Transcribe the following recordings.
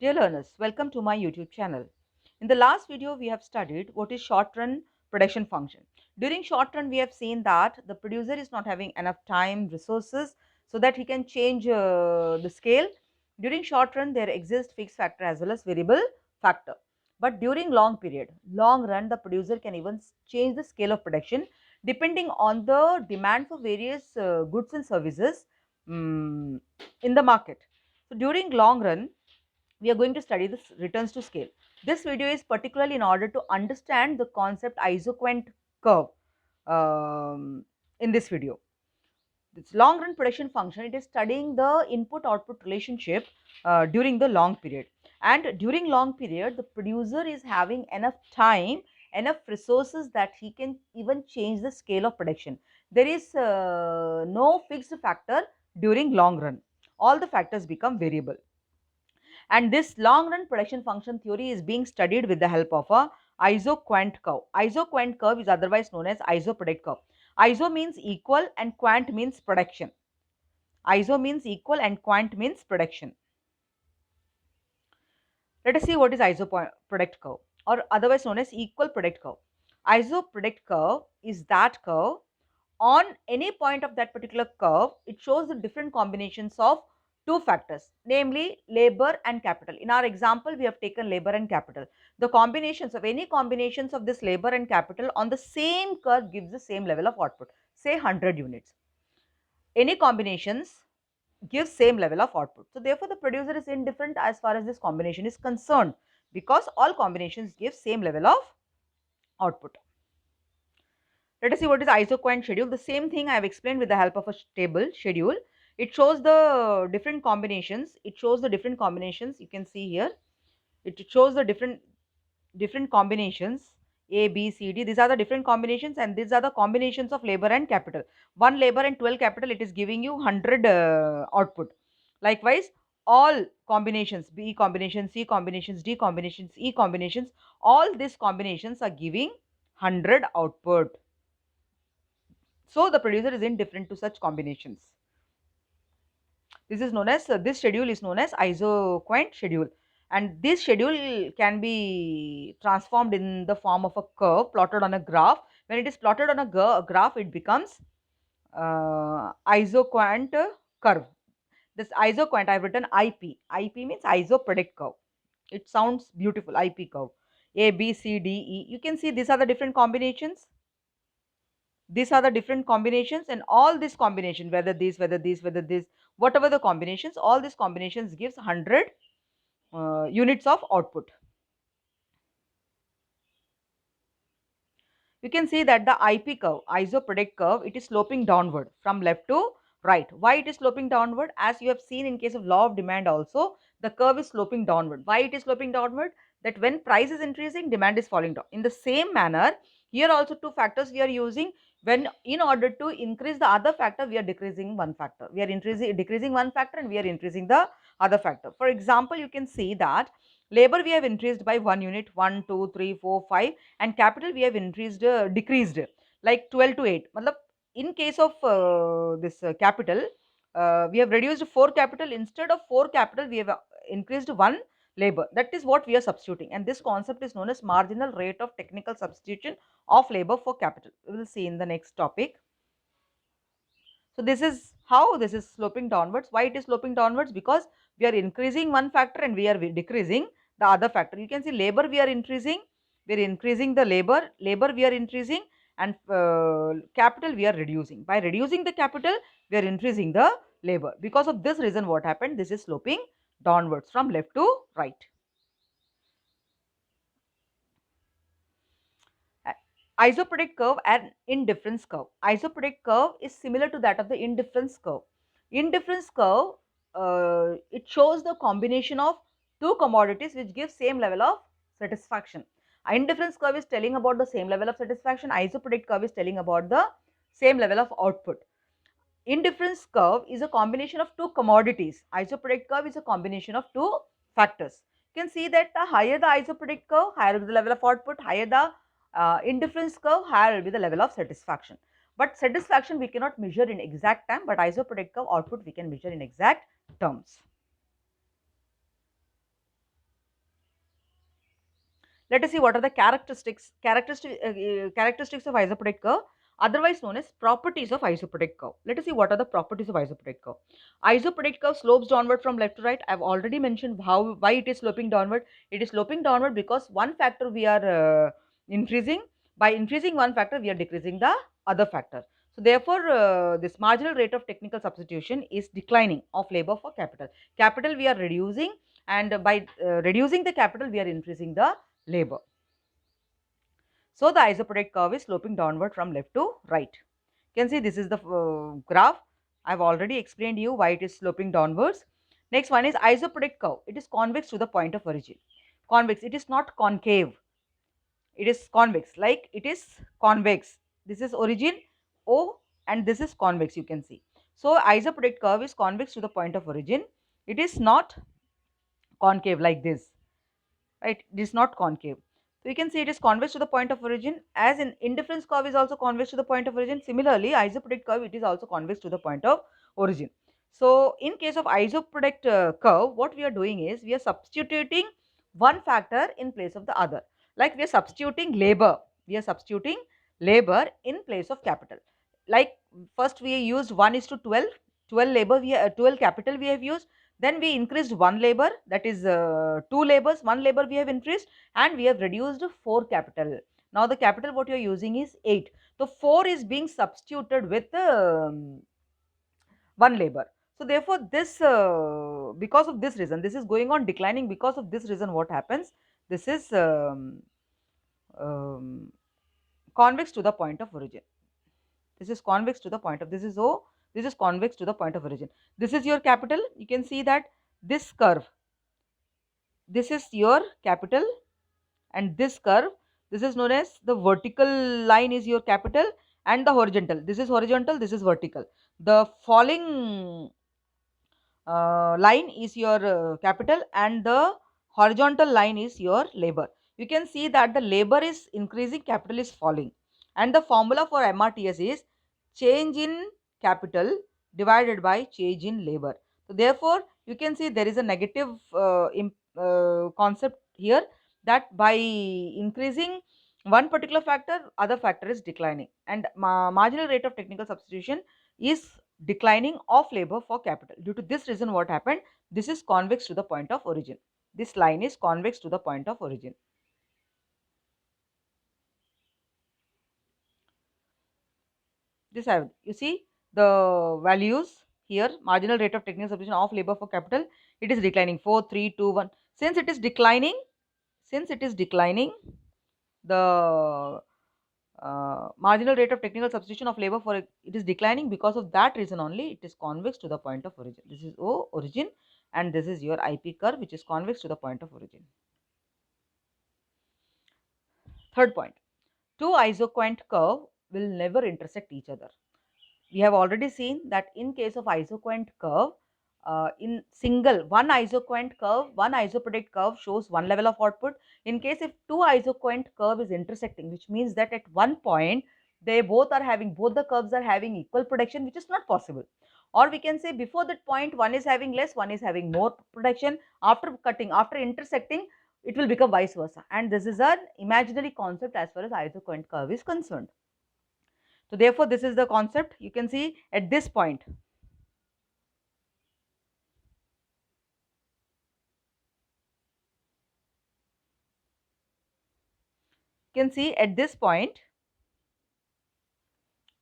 Dear learners, welcome to my YouTube channel. In the last video, we have studied what is short-run production function. During short run, we have seen that the producer is not having enough time, resources, so that he can change the scale. During short run, there exists fixed factor as well as variable factor. But during long run, the producer can even change the scale of production depending on the demand for various goods and services in the market. So during long run, we are going to study this returns to scale. This video is particularly in order to understand the concept Iso-Quant curve in this video. This long run production function, it is studying the input output relationship during the long period. And during long period, the producer is having enough time, enough resources that he can even change the scale of production. There is no fixed factor during long run. All the factors become variable. And this long run production function theory is being studied with the help of a Iso-Quant curve. Iso-Quant curve is otherwise known as iso-product curve. Iso means equal and quant means production. Iso means equal and quant means production. Let us see what is iso-product curve, or otherwise known as equal product curve. Iso-product curve is that curve on any point of that particular curve. It shows the different combinations of two factors, namely labor and capital. In our example, we have taken labor and capital. The combinations of any combinations of this labor and capital on the same curve gives the same level of output, say 100 units. Any combinations gives same level of output. So therefore, the producer is indifferent as far as this combination is concerned, because all combinations give same level of output. Let us see what is Iso-Quant schedule. The same thing I have explained with the help of a table schedule. It shows the different combinations. It shows the different combinations. You can see here. It shows the different combinations A, B, C, D. These are the different combinations, and these are the combinations of labor and capital. One labor and 12 capital, it is giving you 100 output. Likewise, all combinations, B combinations, C combinations, D combinations, E combinations, all these combinations are giving 100 output. So the producer is indifferent to such combinations. This is known as this schedule is known as Iso-Quant schedule, and this schedule can be transformed in the form of a curve plotted on a graph. When it is plotted on a graph, it becomes Iso-Quant curve. This Iso-Quant, I have written IP. IP means iso-product curve. It sounds beautiful. IP curve. A, B, C, D, E. You can see these are the different combinations. These are the different combinations, and all these combination, whether this, whatever the combinations, all these combinations gives 100 units of output. You can see that the IP curve, iso-product curve, it is sloping downward from left to right. Why it is sloping downward? As you have seen in case of law of demand also, the curve is sloping downward. Why it is sloping downward? That when price is increasing, demand is falling down. In the same manner, here also two factors we are using. When in order to increase the other factor, we are decreasing one factor. We are decreasing one factor, and we are increasing the other factor. For example, you can see that labor we have increased by 1 unit, 1, 2, 3, 4, 5, and capital we have increased decreased like 12 to 8. Matlab, in case of this capital, we have reduced 4 capital. Instead of 4 capital, we have increased 1 labor. That is what we are substituting, and this concept is known as marginal rate of technical substitution of labor for capital. We will see in the next topic. So this is how this is sloping downwards. Why it is sloping downwards? Because we are increasing one factor and we are decreasing the other factor. You can see labor we are increasing the labor we are increasing, and capital we are reducing. By reducing the capital, we are increasing the labor. Because of this reason, what happened? This is sloping downwards from left to right. Iso-product curve and indifference curve. Iso-product curve is similar to that of the indifference curve. Indifference curve, it shows the combination of two commodities which give same level of satisfaction. Indifference curve is telling about the same level of satisfaction. Iso-product curve is telling about the same level of output. Indifference curve is a combination of two commodities. Iso-product curve is a combination of two factors. You can see that the higher the iso-product curve, higher will be the level of output. Higher the indifference curve, higher will be the level of satisfaction. But satisfaction we cannot measure in exact time, but iso-product curve output we can measure in exact terms. Let us see what are the characteristics of isoprodict curve, otherwise known as properties of isoprodict curve. Let us see what are the properties of isoprodict curve. Isoprodict curve slopes downward from left to right. I have already mentioned why it is sloping downward. It is sloping downward because one factor we are increasing. By increasing one factor, we are decreasing the other factor. So therefore, this marginal rate of technical substitution is declining of labor for capital. Capital we are reducing, and by reducing the capital, we are increasing the labor. So the isoprodict curve is sloping downward from left to right. You can see this is the graph. I have already explained you why it is sloping downwards. Next one is isoprodict curve. It is convex to the point of origin. Convex, it is not concave. It is convex, like it is convex. This is origin O and this is convex, you can see. So isoprodict curve is convex to the point of origin. It is not concave like this, right? It is not concave. So you can see it is convex to the point of origin, as in indifference curve is also convex to the point of origin. Similarly, isoprodict curve, it is also convex to the point of origin. So in case of isoprodict curve, what we are doing is we are substituting one factor in place of the other. Like we are substituting labor. We are substituting labor in place of capital. Like first we used 1 is to 12. 12 labor, 12 capital we have used. Then we increased one labor, that is two labors, one labor we have increased, and we have reduced four capital. Now the capital what you are using is 8. So 4 is being substituted with one labor. So therefore this, because of this reason, this is going on declining. Because of this reason, what happens? This is um, convex to the point of origin. This is convex to the point of, this is O, this is convex to the point of origin. This is your capital. You can see that this curve, this is your capital, and this curve, this is known as the vertical line is your capital, and the horizontal, this is horizontal, this is vertical. The falling line is your capital, and the horizontal line is your labor. You can see that the labor is increasing, capital is falling, and the formula for MRTS is change in capital divided by change in labor. So therefore you can see there is a negative concept here, that by increasing one particular factor, other factor is declining, and marginal rate of technical substitution is declining of labor for capital. Due to this reason, what happened? This is convex to the point of origin. This line is convex to the point of origin. This have, you see the values here, marginal rate of technical substitution of labor for capital, it is declining 4, 3, 2, 1. Since it is declining, the marginal rate of technical substitution of labor for it is declining. Because of that reason only, it is convex to the point of origin. This is O, origin, and this is your IP curve, which is convex to the point of origin. Third point, two isoquant curve will never intersect each other. We have already seen that in case of isoquant curve, in single one isoquant curve, one isoprodict curve shows one level of output. In case if two isoquant curve is intersecting, which means that at one point they both the curves are having equal production, which is not possible. Or we can say before that point, one is having less, one is having more production. After cutting, after intersecting, it will become vice versa. And this is an imaginary concept as far as isoquant curve is concerned. So therefore, this is the concept. You can see at this point,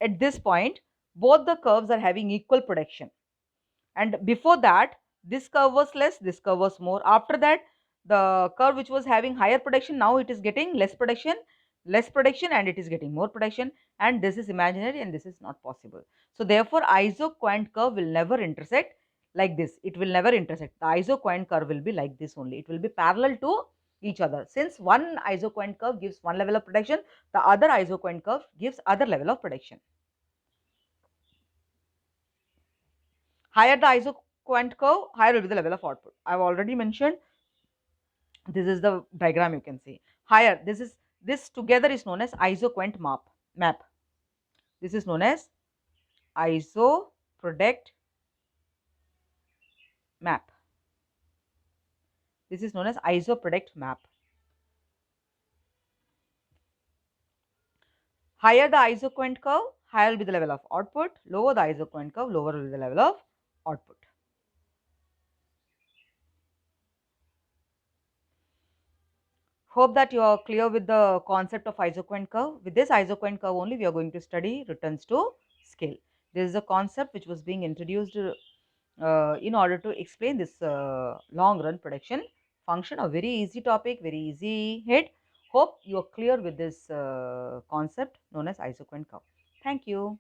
at this point, both the curves are having equal production. And before that, this curve was less, this curve was more. After that, the curve which was having higher production, now it is getting less production, and it is getting more production. And this is imaginary, and this is not possible. So therefore, iso-quant curve will never intersect like this. It will never intersect. The iso-quant curve will be like this only. It will be parallel to each other. Since one iso-quant curve gives one level of production, the other iso-quant curve gives other level of production. Higher the iso-quant curve, higher will be the level of output. I have already mentioned, this is the diagram. You can see higher, this together is known as iso-quant map. This is known as iso-product map. This is known as iso-product map. Higher the isoquant curve, higher will be the level of output. Lower the isoquant curve, lower will be the level of output. Hope that you are clear with the concept of isoquant curve. With this isoquant curve only, we are going to study returns to scale. This is a concept which was being introduced in order to explain this long run prediction function. A very easy topic, very easy hit. Hope you are clear with this concept known as isoquant curve. Thank you.